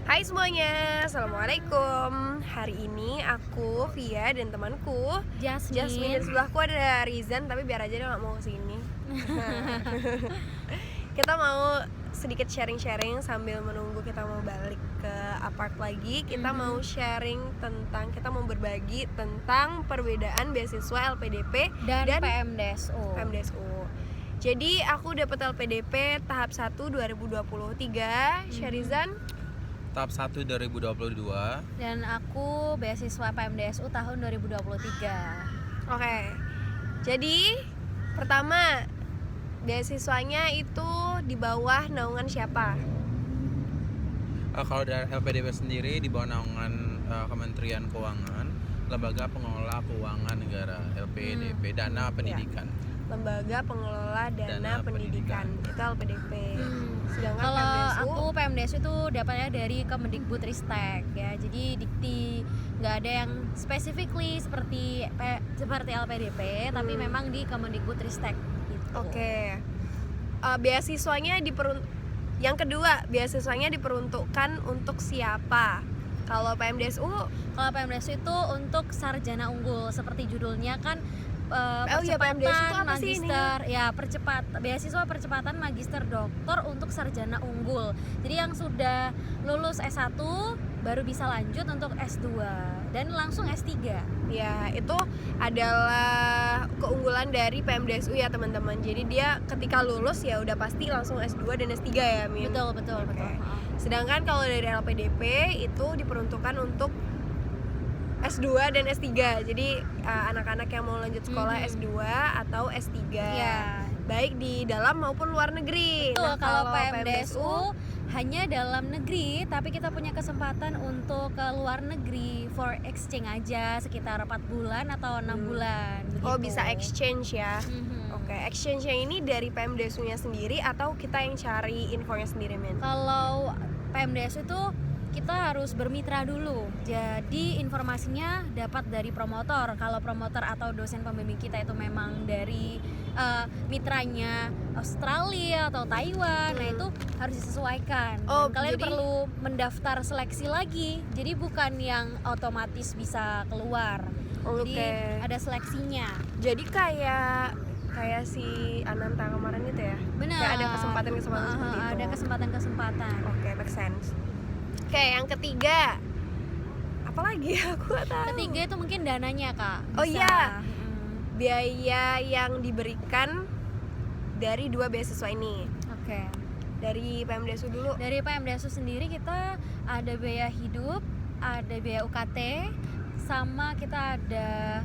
Hai semuanya, Assalamualaikum. Hari ini aku, Via, dan temanku Jasmine. Dan Jasmine. sebelahku ada Rizan, tapi biar aja dia gak mau kesini. Kita mau sedikit sharing-sharing sambil menunggu kita mau balik ke apart lagi. Kita mau sharing tentang, kita mau berbagi tentang perbedaan beasiswa LPDP dan PMDSU. Jadi aku dapat LPDP tahap 1 2023, Syarizan tahap 1 2022. Dan aku beasiswa PMDSU tahun 2023. Oke. Jadi pertama, beasiswanya itu di bawah naungan siapa? Kalau dari LPDP sendiri di bawah naungan Kementerian Keuangan, Lembaga Pengelola Keuangan Negara (LPDP), Dana Pendidikan. Lembaga Pengelola Dana Pendidikan. Itu LPDP. Sedangkan Kalau PMDSU, aku PMDSU itu dapatnya dari Kemendikbudristek ya. Jadi dikti nggak ada yang specifically seperti LPDP, tapi memang di Kemendikbudristek gitu. Oke. Beasiswanya yang kedua, beasiswanya diperuntukkan untuk siapa? Kalau PMDSU itu untuk sarjana unggul, seperti judulnya kan. PMDSU itu apa sih magister ini? Ya, beasiswa percepatan magister doktor untuk sarjana unggul. Jadi yang sudah lulus S1 baru bisa lanjut untuk S2 dan langsung S3. Ya, itu adalah keunggulan dari PMDSU ya teman-teman. Jadi dia ketika lulus ya udah pasti langsung S2 dan S3 ya, Min. Betul. Sedangkan kalau dari LPDP itu diperuntukkan untuk S2 dan S3. Jadi anak-anak yang mau lanjut sekolah S2 atau S3. Ya. Baik di dalam maupun luar negeri. Betul, kalau PMDSU hanya dalam negeri, tapi kita punya kesempatan untuk ke luar negeri for exchange aja sekitar 4 bulan atau 6 bulan begitu. Oh, bisa exchange ya. Oke, exchange-nya ini dari PMDSU-nya sendiri atau kita yang cari infonya sendiri, Men? Kalau PMDSU itu kita harus bermitra dulu. Jadi informasinya dapat dari promotor. Kalau promotor atau dosen pembimbing kita itu memang dari mitranya Australia atau Taiwan, nah itu harus disesuaikan. Oh, kalian jadi perlu mendaftar seleksi lagi. Jadi bukan yang otomatis bisa keluar. Jadi ada seleksinya. Jadi kayak si Ananta kemarin gitu ya? Benar. Kayak ada kesempatan-kesempatan seperti itu. Ada kesempatan. Oke, make sense. Oke, yang ketiga. Apalagi aku gak tahu. Ketiga itu mungkin dananya, Kak. Bisa. Oh iya. Biaya yang diberikan dari dua beasiswa ini. Oke. Dari PMDSU dulu. Dari PMDSU sendiri kita ada biaya hidup, ada biaya UKT, sama kita ada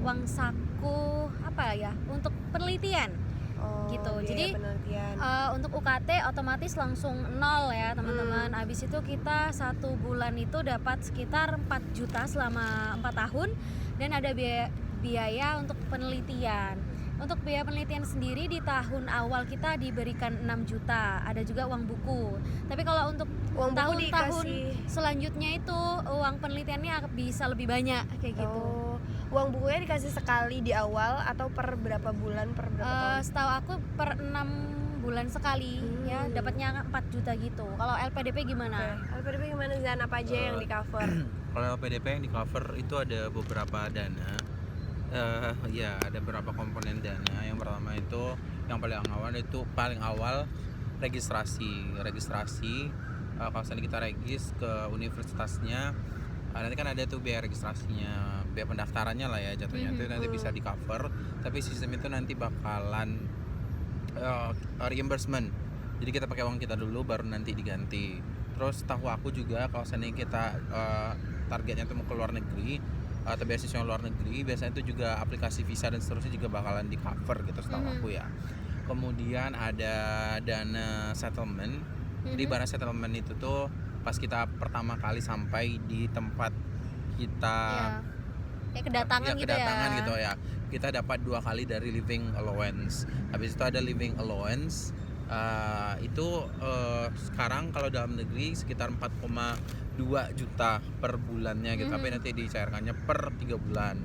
uang saku untuk penelitian. Gitu. Jadi untuk UKT otomatis langsung 0 ya teman-teman. Habis itu kita 1 bulan itu dapat sekitar 4 juta selama 4 tahun. Dan ada biaya untuk penelitian. Untuk biaya penelitian sendiri di tahun awal kita diberikan 6 juta. Ada juga uang buku. Tapi kalau untuk tahun-tahun selanjutnya itu uang penelitiannya bisa lebih banyak kayak gitu. Uang bukunya dikasih sekali di awal atau per berapa bulan, per berapa tahun? Setahu aku per 6 bulan sekali ya, dapatnya 4 juta gitu. Kalau LPDP gimana? LPDP gimana, Zan? Apa aja yang di cover? Kalau LPDP yang di cover itu ada beberapa dana. Ya, ada beberapa komponen dana. Yang pertama itu yang paling awal registrasi. Kalau misalnya kita regis ke universitasnya, nanti kan ada tuh biaya registrasinya, biaya pendaftarannya lah ya jatuhnya. Itu nanti bisa di cover, tapi sistem itu nanti bakalan reimbursement. Jadi kita pakai uang kita dulu baru nanti diganti. Terus tahu aku juga kalau misalnya kita targetnya tuh mau ke luar negeri atau beasiswa luar negeri, biasanya itu juga aplikasi visa dan seterusnya juga bakalan di cover gitu setahu aku ya. Kemudian ada dana settlement. Jadi dana settlement itu tuh pas kita pertama kali sampai di tempat kita kedatangan gitu ya, kita dapat 2 kali dari living allowance. Habis itu ada living allowance, itu sekarang kalau dalam negeri sekitar 4,2 juta per bulannya gitu, tapi nanti dicairkannya per 3 bulan.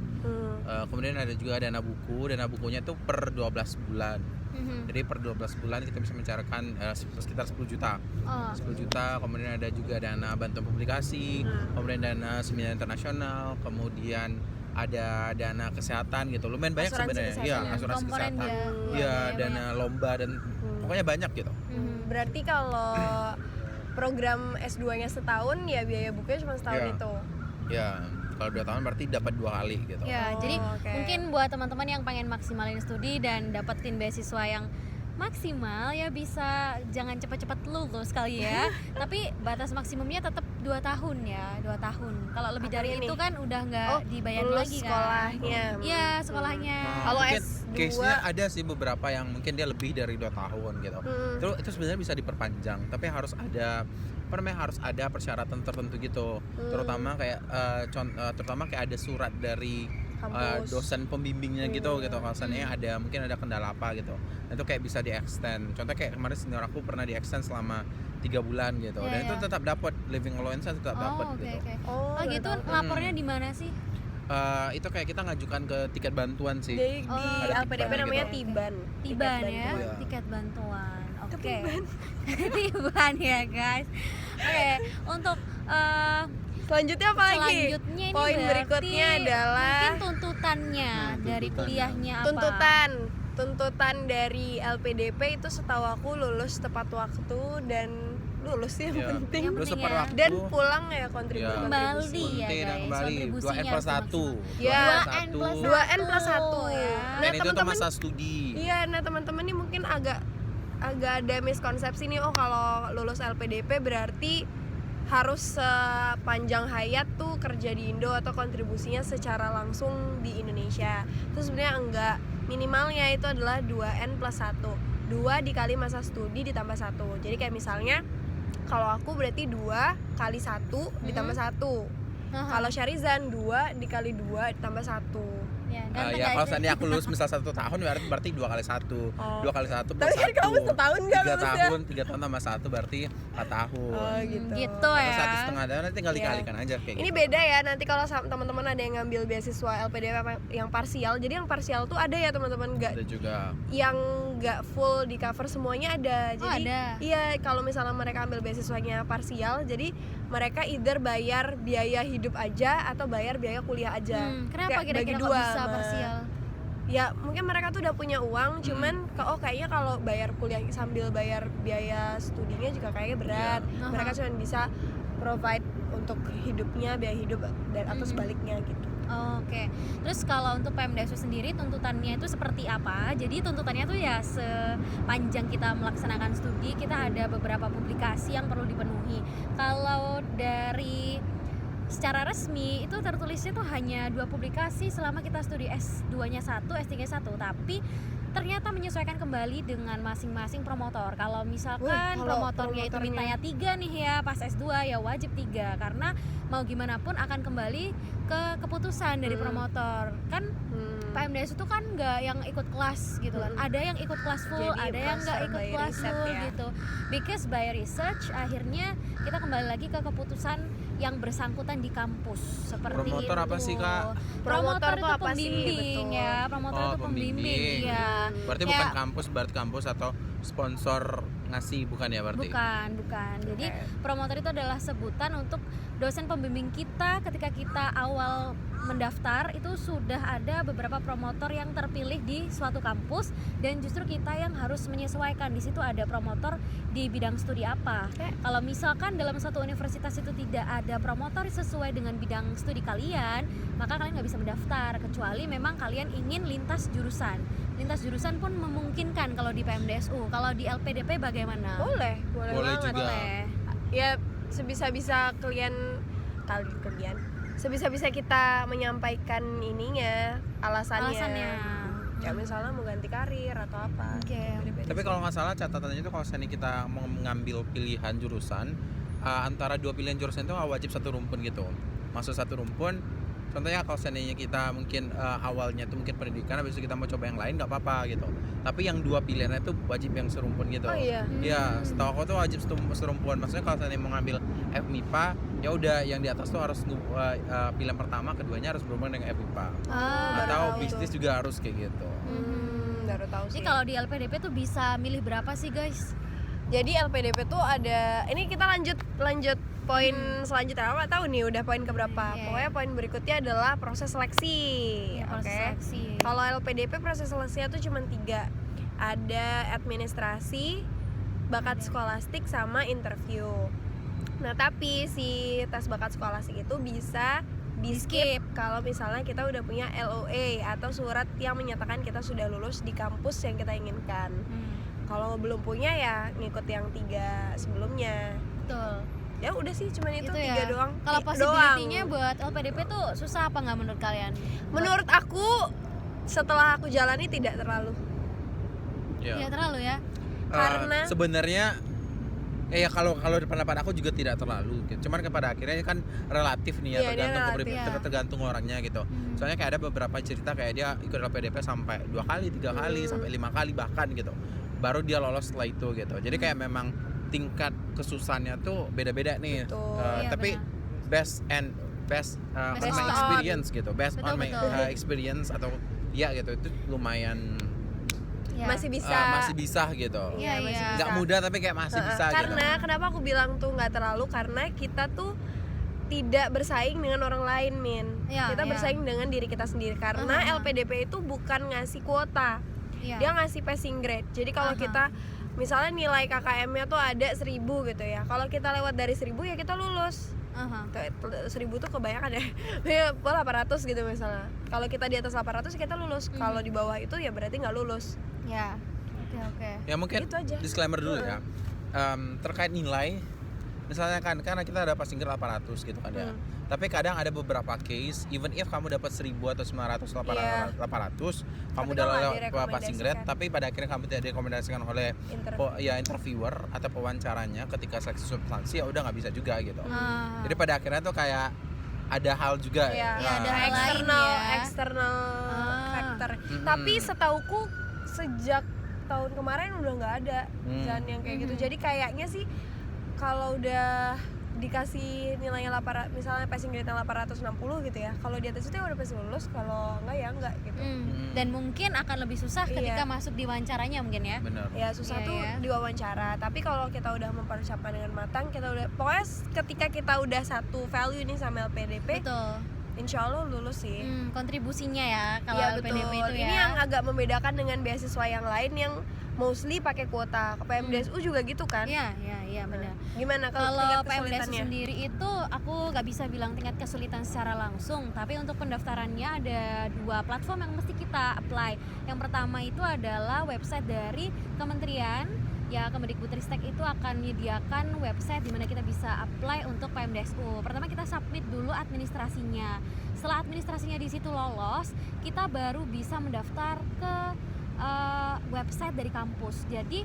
Kemudian ada juga dana bukunya tuh per 12 bulan. Jadi per 12 bulan kita bisa mencarikan sekitar 10 juta. Oh. 10 juta, kemudian ada juga dana bantuan publikasi, kemudian dana seminar internasional, kemudian ada dana kesehatan gitu. Lumayan banyak Asuransi sebenarnya. kesehatan Iya, ya. asuransi Komponen kesehatan. ya. Iya, Iya, dana lomba dan pokoknya banyak gitu. Berarti kalau program S2-nya setahun ya biaya bukunya cuma setahun Iya. itu. Ya, kalau 2 tahun berarti dapat 2 kali gitu. Ya, Oh, jadi oke. mungkin buat teman-teman yang pengen maksimalin studi dan dapetin beasiswa yang maksimal ya bisa jangan cepat-cepat lulus kali ya. Tapi batas maksimumnya tetap 2 tahun ya, 2 tahun. Kalau lebih Apa dari ini? itu kan udah nggak dibayar lulus lagi kan. sekolahnya. Iya, sekolahnya. Kalau Mungkin S2 case-nya ada sih beberapa yang mungkin dia lebih dari 2 tahun gitu. Itu sebenarnya bisa diperpanjang, tapi harus ada harus ada persyaratan tertentu gitu. Terutama kayak terutama kayak ada surat dari Kampus. dosen pembimbingnya gitu kalau misalnya ada mungkin ada kendala apa gitu. Itu kayak bisa di-extend. Contoh kayak kemarin senior aku pernah di-extend selama 3 bulan gitu. Iya, Dan itu iya. tetap dapat living allowance tetap dapat Oh, oke gitu. oke. Oh, Oh, gitu baru tahu. lapornya di mana sih? Itu kayak kita ngajukan ke tiket bantuan sih. Di Ada LPDP Tiban namanya gitu. Tiban. Tiban Tiket ya, bantuan. Iya. tiket bantuan. Oke. Tiban ya, guys. Oke, untuk Selanjutnya apa lagi? selanjutnya ini Poin berarti berikutnya adalah mungkin tuntutannya dari kuliahnya apa? tuntutan dari LPDP itu setahu aku lulus tepat waktu dan lulus yang Iya. penting. Yang Terus penting tepat ya. waktu Dan pulang ya kontribusi. Iya. Kembali ya, Penting dan guys. kembali 2N Kontribusinya plus harus 1. Ya. 2N plus 2N plus 1 ya. Nah, Dan itu tuh teman-teman masa studi. iya, nah teman-teman nih mungkin agak ada miskonsepsi nih, oh kalau lulus LPDP berarti harus sepanjang hayat tuh kerja di Indo atau kontribusinya secara langsung di Indonesia. Itu sebenarnya enggak, minimalnya itu adalah 2N plus 1. 2 dikali masa studi ditambah 1. Jadi kayak misalnya kalau aku berarti 2 kali 1 ditambah 1. Aha. Kalau Syarizan 2 dikali 2 ditambah 1. Ya, ganteng Ya kalau gak sih? seandainya aku lulus misal 1 tahun berarti 2 kali 1. Oh. 2 kali 1 plus Tapi kan 1. kamu setahun nggak 3 lulusnya? tahun, 3 tahun tambah 1 berarti 4 tahun. Oh gitu. Gitu Atau ya. 1,5 tahun nanti tinggal Iya. dikalikan aja kayak Ini gitu. beda ya, nanti kalau teman-teman ada yang ngambil beasiswa LPDP yang parsial. Jadi yang parsial tuh ada ya teman-teman, nggak Ada juga. yang nggak full di cover semuanya ada. Oh, Jadi ada. iya, kalau misalnya mereka ambil beasiswanya parsial, jadi mereka either bayar biaya hidup aja atau bayar biaya kuliah aja. Kenapa Kayak kira-kira bagi kok dua bisa sama- parsial? Ya mungkin mereka tuh udah punya uang, cuman kayaknya kalau bayar kuliah sambil bayar biaya studinya juga kayaknya berat. Iya. Mereka cuma bisa provide untuk hidupnya, biaya hidup dan atau sebaliknya gitu. Oke, terus kalau untuk PMDSU sendiri tuntutannya itu seperti apa? Jadi tuntutannya tuh ya sepanjang kita melaksanakan studi kita ada beberapa publikasi yang perlu dipenuhi. Kalau dari secara resmi itu tertulisnya tuh hanya 2 publikasi selama kita studi S2-nya 1, S3-nya 1, tapi ternyata menyesuaikan kembali dengan masing-masing promotor. Kalau misalkan kalau promotornya itu promotornya- mintanya 3 nih ya pas S2 ya wajib 3 karena mau gimana pun akan kembali ke keputusan dari promotor. Kan PMDS itu kan nggak yang ikut kelas gitu kan. Ada yang ikut kelas full, Jadi ada yang nggak berdasar ikut by kelas riset full ya. gitu. Because by research akhirnya kita kembali lagi ke keputusan yang bersangkutan di kampus seperti Promotor itu. apa sih, Kak? Promotor itu tuh apa sih? pembimbing Betul. ya. Promotor Oh, itu pembimbing pembimbing. ya. Berarti Kayak- bukan kampus, berarti kampus atau sponsor ngasih bukan ya berarti? Bukan. Jadi promotor itu adalah sebutan untuk dosen pembimbing kita ketika kita awal mendaftar itu sudah ada beberapa promotor yang terpilih di suatu kampus dan justru kita yang harus menyesuaikan. Di situ ada promotor di bidang studi apa. Kalau misalkan dalam suatu universitas itu tidak ada promotor sesuai dengan bidang studi kalian, maka kalian nggak bisa mendaftar kecuali memang kalian ingin lintas jurusan. Lintas jurusan pun memungkinkan kalau di PMDSU. Kalau di LPDP bagaimana? Boleh Boleh banget. juga. Boleh. Ya sebisa-bisa sebisa-bisa kita menyampaikan ininya, alasannya. Ya misalnya mau ganti karir atau apa. Oke. Beda-beda Tapi sih. kalau nggak salah catatannya itu kalau misalnya kita mau mengambil pilihan jurusan antara 2 pilihan jurusan itu wajib satu rumpun gitu. Masuk satu rumpun. Contohnya kalau seandainya kita mungkin awalnya itu mungkin pendidikan, habis itu kita mau coba yang lain nggak apa-apa gitu. Tapi yang 2 pilihannya itu wajib yang serumpun gitu. Oh iya. Iya, setahu aku tuh wajib serumpun. Maksudnya kalau seandainya mau ngambil FMIPA, ya udah yang di atas tuh harus pilihan pertama, keduanya harus berhubungan dengan FMIPA. Ah, Atau tahu bisnis tuh. juga harus kayak gitu. Baru tahu Jadi sih. kalau di LPDP tuh bisa milih berapa sih guys? Jadi LPDP tuh ada, ini kita lanjut poin selanjutnya. Aku nggak tahu nih udah poin keberapa. Iya. Pokoknya poin berikutnya adalah proses seleksi. Ya, proses Oke. seleksi. Kalau LPDP proses seleksinya tuh cuma 3. Ada administrasi, bakat skolastik, sama interview. Nah tapi si tes bakat skolastik itu bisa di skip kalau misalnya kita udah punya LOA atau surat yang menyatakan kita sudah lulus di kampus yang kita inginkan. Kalau belum punya ya ngikut yang 3 sebelumnya. Betul. Ya udah sih cuman itu 3 ya. doang. Kalau Doang. possibility-nya buat LPDP tuh susah apa nggak menurut kalian? Menurut aku setelah aku jalani tidak terlalu. Tidak terlalu ya. Karena- sebenarnya ya kalau pendapat aku juga tidak terlalu gitu. Cuman pada akhirnya kan relatif nih ya, Iya, dia tergantung relatif. tergantung orangnya gitu. Soalnya kayak ada beberapa cerita kayak dia ikut LPDP sampai 2 kali, 3 kali, sampai 5 kali bahkan gitu. Baru dia lolos setelah itu gitu. Jadi kayak memang tingkat kesusahannya tuh beda-beda nih. Betul. Iya, Tapi best on my on. experience gitu. Based Betul, on my betul. experience atau ya gitu itu lumayan Ya. Masih bisa. masih bisa gitu. Iya, masih iya. Nggak mudah tapi kayak masih bisa Karena gitu. kenapa aku bilang tuh nggak terlalu, karena kita tuh tidak bersaing dengan orang lain, Min. Iya, Kita iya. bersaing dengan diri kita sendiri. Karena Aha. LPDP itu bukan ngasih kuota, Iya. dia ngasih passing grade. Jadi kalau Aha. kita misalnya nilai KKM-nya tuh ada 1000 gitu ya. Kalau kita lewat dari 1000 ya kita lulus. Aha. 1000 tuh kebanyakan ya. Ya 800 gitu misalnya. Kalau kita di atas 800 ya kita lulus. Kalau di bawah itu ya berarti nggak lulus. Ya. Oke. Ya mungkin Itu aja. disclaimer dulu ya. Terkait nilai, misalnya kan karena kita ada passing grade 800 gitu kan ya. Tapi kadang ada beberapa case, even if kamu dapat 1000 atau 900, 800, kamu udah kok nggak lewat passing grade, direkomendasikan? tapi pada akhirnya kamu tidak direkomendasikan oleh interviewer atau pewawancaranya ketika seleksi substansi, ya udah nggak bisa juga gitu. Ah. Jadi pada akhirnya tuh kayak ada hal juga Ya, Ya, ada hal lain eksternal ya. eksternal Ah. factor. Mm-mm. Tapi setauku sejak tahun kemarin udah nggak ada dan yang kayak gitu. Mhm. Jadi kayaknya sih kalau udah dikasih nilainya 800, misalnya passing grade 860 gitu ya. Kalau di atas itu ya udah pasti lulus, kalau enggak ya enggak gitu. Dan mungkin akan lebih susah ketika Iya. masuk di wawancaranya mungkin ya. benar. Ya susah Iya, tuh ya. diwawancara. Tapi kalau kita udah mempersiapkan dengan matang, kita udah pokoknya ketika kita udah satu value nih sama LPDP, Betul. insya Allah lulus sih. Kontribusinya ya kalau Iya LPDP betul. itu ya. Ini yang agak membedakan dengan beasiswa yang lain yang mostly pakai kuota. PMDSU juga gitu kan? Iya, benar. Gimana Kalau tingkat PMDSU kesulitannya? sendiri itu aku nggak bisa bilang tingkat kesulitan secara langsung, tapi untuk pendaftarannya ada 2 platform yang mesti kita apply. Yang pertama itu adalah website dari kementerian. Ya, Kemendikbudristek itu akan menyediakan website di mana kita bisa apply untuk PMDSU. Pertama kita submit dulu administrasinya. Setelah administrasinya di situ lolos, kita baru bisa mendaftar ke website dari kampus. Jadi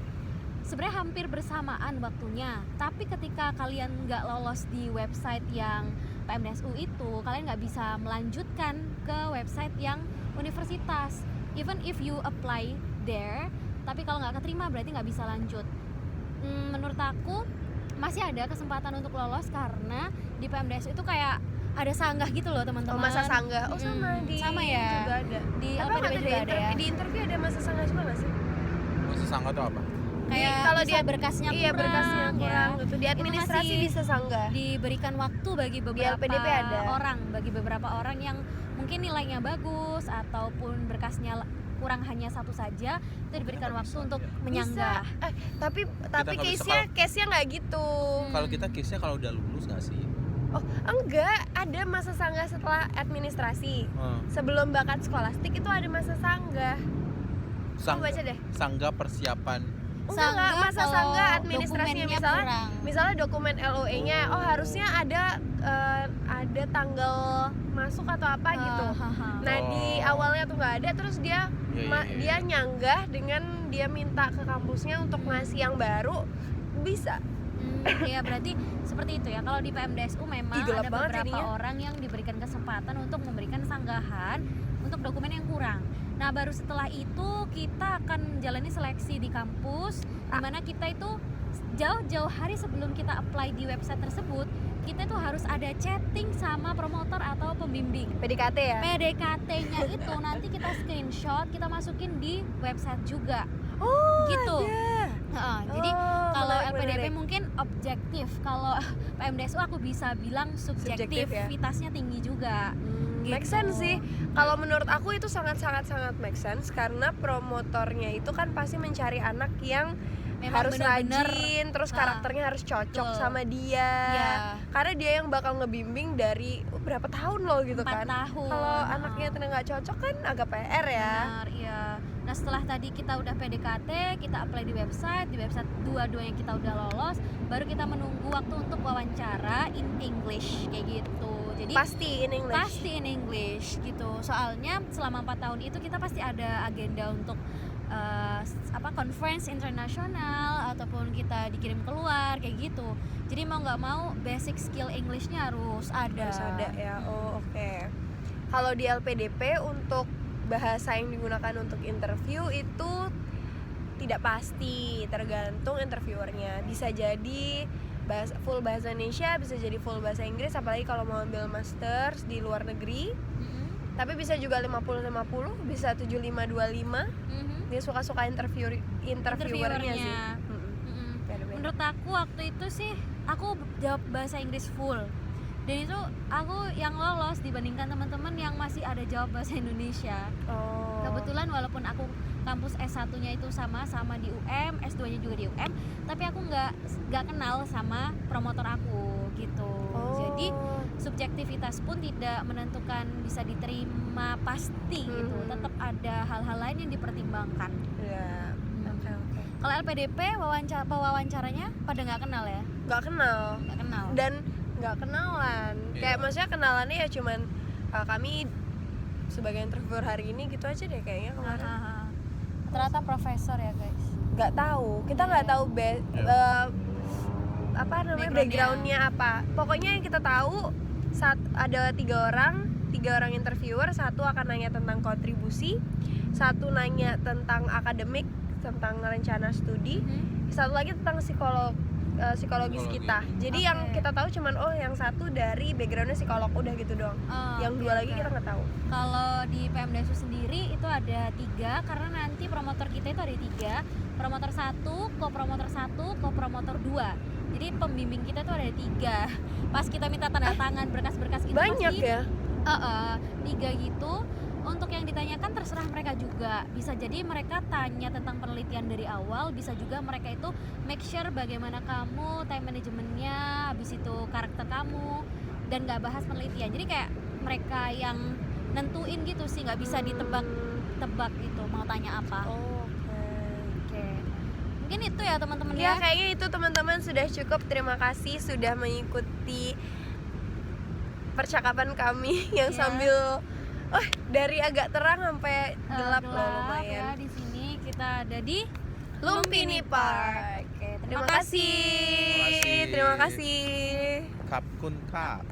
sebenarnya hampir bersamaan waktunya. Tapi ketika kalian nggak lolos di website yang PMDSU itu, kalian nggak bisa melanjutkan ke website yang universitas. Even if you apply there, tapi kalau nggak keterima berarti nggak bisa lanjut. Menurut aku masih ada kesempatan untuk lolos karena di PMDSU itu kayak ada sanggah gitu loh teman-teman. Oh, masa sanggah. Oh, sama di sama ya. juga ada. Di Tapi LPDP nggak tahu juga ada ya. Di interview ada masa sanggah juga nggak sih? Masih sangat tuh apa? Kayak kalau misal dia berkasnya iya, kurang, berkasnya ya. kurang gitu. Di Itu administrasi masih bisa sanggah. diberikan waktu bagi beberapa LPDP ada. bagi beberapa orang yang mungkin nilainya bagus ataupun berkasnya kurang hanya satu saja, itu diberikan waktu untuk menyanggah. Bisa. Tapi nggak bisa case-nya nggak gitu. Kalau kita case-nya kalau udah lulus nggak sih? Oh, enggak, ada masa sanggah setelah administrasi. Sebelum bakat skolastik itu ada masa sanggah. Kamu baca deh. Sanggah persiapan. Enggak, masa kalau sanggah administrasinya dokumennya misalnya kurang. misalnya dokumen LOE-nya harusnya ada tanggal masuk atau apa gitu. Nah, di awalnya tuh nggak ada, terus dia dia nyanggah dengan dia minta ke kampusnya untuk ngasih yang baru, bisa. Ya berarti seperti itu ya. Kalau di PMDSU memang Ih, gelap ada banget beberapa jadinya. orang yang diberikan kesempatan untuk memberikan sanggahan untuk dokumen yang kurang. Nah, baru setelah itu kita akan menjalani seleksi di kampus, di mana kita itu jauh-jauh hari sebelum kita apply di website tersebut, kita tuh harus ada chatting sama promotor atau pembimbing. PDKT ya? PDKT-nya itu nanti kita screenshot, kita masukin di website juga. Oh, Gitu. ada. Jadi Oh, kalau menarik, LPDP menarik. mungkin objektif, kalau PMDSU aku bisa bilang Subjektif ya? subjektivitasnya tinggi juga. Make Gitu. sense sih. Kalau menurut aku itu sangat make sense karena promotornya itu kan pasti mencari anak yang Memang harus bener-bener, rajin, terus karakternya harus cocok betul. sama dia. Iya. Karena dia yang bakal ngebimbing dari berapa tahun loh gitu 4 kan. tahun. Kalau anaknya ternyata nggak cocok kan agak PR ya. Benar, iya. Nah setelah tadi kita udah PDKT, kita apply di website dua-duanya kita udah lolos, baru kita menunggu waktu untuk wawancara in English kayak gitu. Jadi Pasti in English. pasti in English gitu. Soalnya selama 4 tahun itu kita pasti ada agenda untuk conference internasional ataupun kita dikirim keluar kayak gitu. Jadi mau nggak mau basic skill Englishnya harus ada. Harus ada ya. Oh, oke. Kalau di LPDP untuk bahasa yang digunakan untuk interview itu tidak pasti, tergantung interviewernya. Bisa jadi full bahasa Indonesia, bisa jadi full bahasa Inggris, apalagi kalau mau ambil masters di luar negeri. Mm-mm. Tapi bisa juga 50-50, bisa 75-25. Mhm. Dia suka-suka interviewernya sih. Interviewernya. Mm-mm. Mm-mm. Beda-beda. Menurut aku waktu itu sih aku jawab bahasa Inggris full. Dan itu aku yang lolos dibandingkan teman-teman yang masih ada jawab bahasa Indonesia. Oh. Kebetulan walaupun aku kampus S1-nya itu sama di UM, S2-nya juga di UM, tapi aku nggak kenal sama promotor aku gitu. Oh. Jadi subjektivitas pun tidak menentukan bisa diterima pasti gitu. Tetap ada hal-hal lain yang dipertimbangkan. Ya. Oke. Kalau LPDP wawancaranya pada nggak kenal ya? Nggak kenal. Nggak kenal. Dan nggak kenalan. Kayak Iya. maksudnya kenalannya ya cuman kami sebagai interviewer hari ini gitu aja deh kayaknya kemarin. Hahaha. Ternyata profesor ya guys. Nggak tahu, kita nggak tahu apa namanya backgroundnya apa. Pokoknya yang kita tahu ada tiga orang interviewer, satu akan nanya tentang kontribusi, satu nanya tentang akademik, tentang rencana studi, satu lagi tentang psikologis Psikologi. kita. Jadi Oke. yang kita tahu cuman yang satu dari backgroundnya psikolog, udah gitu doang. Yang dua lagi kita nggak tahu. Kalau di PMDSU sendiri itu ada 3 karena nanti promotor kita itu ada 3, promotor 1, kopromotor 1, kopromotor 2. Jadi pembimbing kita tuh ada 3. Pas kita minta tanda tangan berkas-berkas gitu Banyak pasti, ya. 3 gitu. Untuk yang ditanyakan terserah mereka juga. Bisa jadi mereka tanya tentang penelitian dari awal, bisa juga mereka itu make sure bagaimana kamu, time manajemennya, habis itu karakter kamu, dan nggak bahas penelitian. Jadi kayak mereka yang nentuin gitu sih, nggak bisa ditebak-tebak gitu mau tanya apa. Oke. Mungkin itu ya teman-teman Ya ya. kayaknya itu teman-teman sudah cukup. Terima kasih sudah mengikuti percakapan kami yang Iya. sambil dari agak terang sampai gelap loh lumayan. Ya, di sini kita ada di Lumpini Park. Oke, Terima kasih. Terima kasih. Terima kasih. Kapkun Kap.